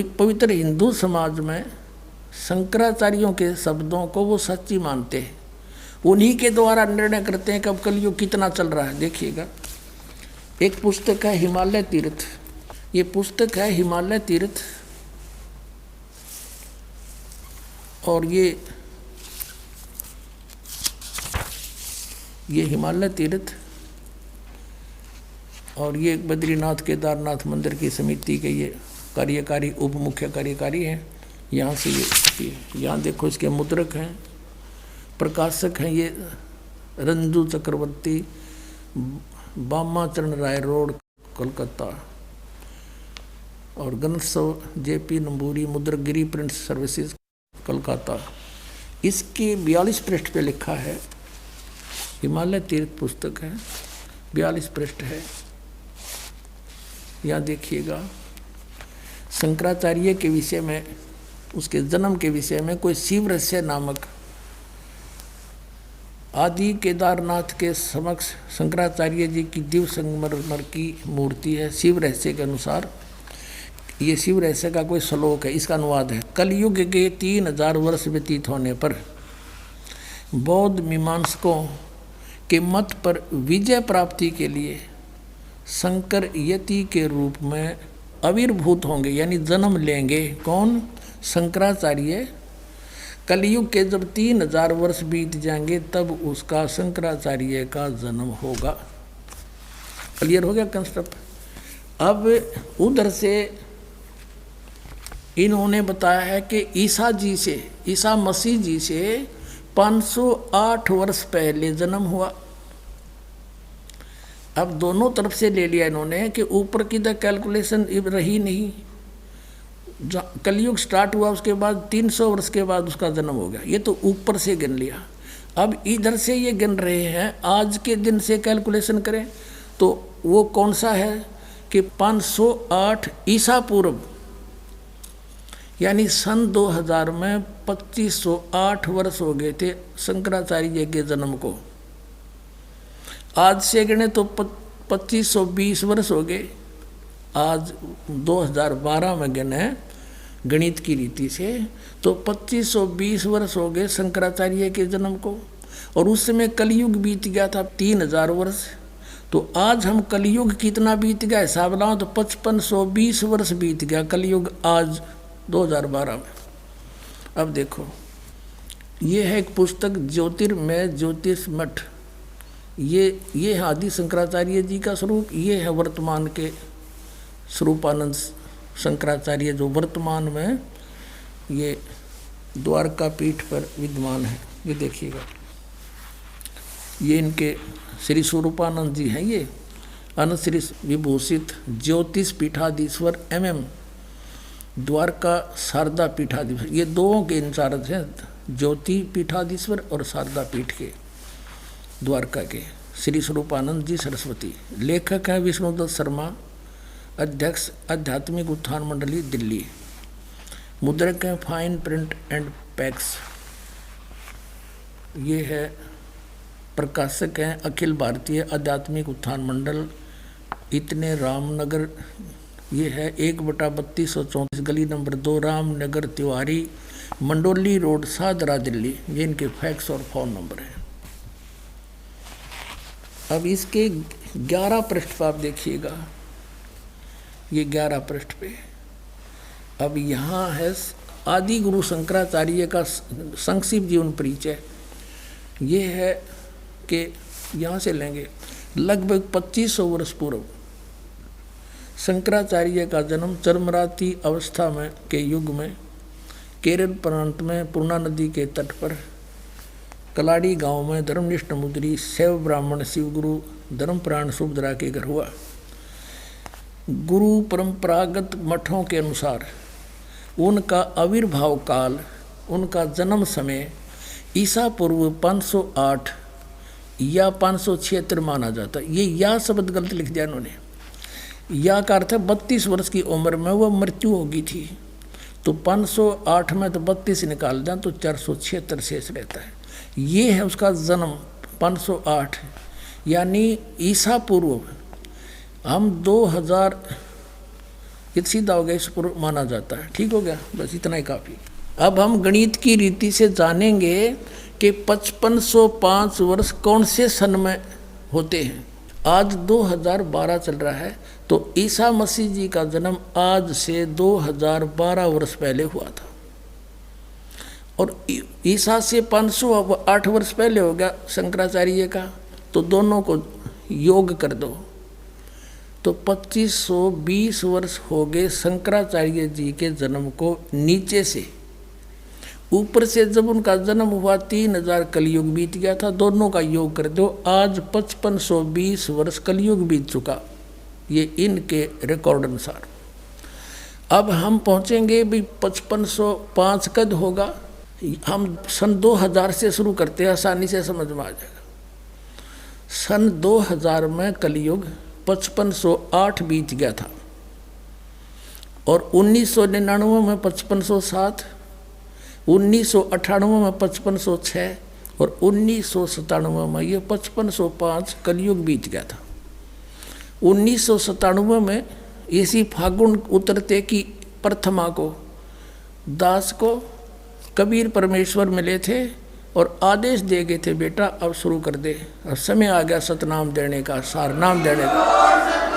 पवित्र हिंदू समाज में शंकराचार्यों के शब्दों को वो सच्ची मानते हैं, उन्हीं के द्वारा निर्णय करते हैं कि अब कलयुग कितना चल रहा है। देखिएगा, एक पुस्तक है हिमालय तीर्थ, ये पुस्तक है हिमालय तीर्थ, और ये हिमालय तीर्थ, और ये बद्रीनाथ केदारनाथ मंदिर की समिति के ये कार्यकारी उप मुख्य कार्यकारी हैं। यहाँ से ये यहाँ देखो इसके मुद्रक हैं, प्रकाशक हैं ये रंजू चक्रवर्ती, बामाचरण राय रोड कोलकाता, और Ganotsav JP Namboori, Mudragiri print services Kolkata. इसके 42 पृष्ठ पे लिखा है, हिमालय तीर्थ पुस्तक है, 42 पृष्ठ है। यहाँ देखिएगा, शंकराचार्य के विषय में, उसके जन्म के विषय में कोई शिव रहस्य नामक आदि केदारनाथ के समक्ष शंकराचार्य जी की दिव्य संगमरमर की मूर्ति है। शिव रहस्य के अनुसार ये शिव रहस्य का कोई श्लोक है, इसका अनुवाद है। कलयुग के 3000 वर्ष व्यतीत होने पर बौद्ध मीमांसकों के मत पर विजय प्राप्ति के लिए शंकर यति के रूप में आविर्भूत होंगे, यानी जन्म लेंगे। कौन? शंकराचार्य। कलयुग के जब 3000 वर्ष बीत जाएंगे तब उसका शंकराचार्य का जन्म होगा। क्लियर हो गया कंसेप्ट? अब उधर से इन्होंने बताया है कि ईसा मसीह जी से 508 वर्ष पहले जन्म हुआ। अब दोनों तरफ से ले लिया इन्होंने कि ऊपर की तो कैलकुलेशन रही नहीं, कलयुग स्टार्ट हुआ उसके बाद 300 वर्ष के बाद उसका जन्म हो गया, ये तो ऊपर से गिन लिया। अब इधर से ये गिन रहे हैं, आज के दिन से कैलकुलेशन करें तो वो कौन सा है कि 508 ईसा पूर्व, यानी सन 2000 में 2508 वर्ष हो गए थे शंकराचार्य के जन्म को। आज से गिने तो 2520 वर्ष हो गए। आज 2012 में गिने गणित की रीति से तो 2520 वर्ष हो गए शंकराचार्य के जन्म को, और उस समय कलयुग बीत गया था 3000 वर्ष। तो आज हम कलयुग कितना बीत गया हिसाब लगाओ तो 5520 वर्ष बीत गया कलयुग आज 2012 में। अब देखो, ये है एक पुस्तक ज्योतिर्मय ज्योतिष मठ, ये है आदि शंकराचार्य जी का स्वरूप, ये है वर्तमान के स्वरूपानंद शंकराचार्य जो वर्तमान में ये द्वारका पीठ पर विद्यमान है। ये देखिएगा, ये इनके श्री स्वरूपानंद जी हैं, ये अनश्री विभूषित ज्योतिष पीठाधीश्वर MM द्वारका शारदा पीठाधीश्वर, ये दोनों के इंचार्ज हैं, ज्योति पीठाधीश्वर और शारदा पीठ के द्वारका के श्री स्वरूपानंद जी सरस्वती। लेखक हैं विष्णुदत्त शर्मा, अध्यक्ष आध्यात्मिक उत्थान मंडली दिल्ली। मुद्रक हैं फाइन प्रिंट एंड पैक्स। ये है प्रकाशक हैं अखिल भारतीय आध्यात्मिक उत्थान मंडल, इतने रामनगर। ये है 1/3234 गली नंबर 2 रामनगर तिवारी, मंडोली रोड, सादरा, दिल्ली। ये इनके फैक्स और फ़ोन नंबर हैं। अब इसके 11 पृष्ठ पर आप देखिएगा, ये 11 पृष्ठ पे अब यहाँ है आदि गुरु शंकराचार्य का संक्षिप्त जीवन परिचय। ये है कि यहाँ से लेंगे लगभग 2500 वर्ष पूर्व शंकराचार्य का जन्म चरमराती अवस्था में के युग में केरल प्रांत में पूर्णा नदी के तट पर कलाड़ी गांव में धर्मनिष्ठ मुद्री शैव ब्राह्मण शिवगुरु धर्मप्राण सुभद्रा के घर हुआ। गुरु परंपरागत मठों के अनुसार उनका आविर्भाव काल, उनका जन्म समय ईसा पूर्व 508 या 576 माना जाता। ये या शब्द गलत लिख दिया इन्होंने। या का अर्थ है 32 वर्ष की उम्र में वह मृत्यु होगी थी, तो 508 में तो 32 निकाल दें तो 476 शेष रहता है। ये है उसका जन्म 508, यानी ईसा पूर्व हम ये सीधा हो गया, इस पर माना जाता है। ठीक हो गया, बस इतना ही काफ़ी। अब हम गणित की रीति से जानेंगे कि 5505 वर्ष कौन से सन में होते हैं। आज 2012 चल रहा है, तो ईसा मसीह जी का जन्म आज से 2012 वर्ष पहले हुआ था, और ईसा से 508 वर्ष पहले हो गया शंकराचार्य का। तो दोनों को योग कर दो तो 2520 वर्ष हो गए शंकराचार्य जी के जन्म को। नीचे से ऊपर से जब उनका जन्म हुआ 3000 कलयुग बीत गया था, दोनों का योग कर दो, आज 5520 वर्ष कलयुग बीत चुका, ये इनके रिकॉर्ड अनुसार। अब हम पहुँचेंगे भी 5505 कद होगा। हम सन 2000 से शुरू करते हैं, आसानी से समझ में आ जाएगा। सन 2000 में कलयुग 5508 बीत गया था, और 1999 में 5507, 1998 में 5506 और 1997 में ये 5505 कलयुग बीत गया था। 1997 में इसी फागुन उतरते की प्रथमा को दास को कबीर परमेश्वर मिले थे और आदेश दे गए थे, बेटा अब शुरू कर दे, अब समय आ गया सतनाम देने का, सारनाम देने का।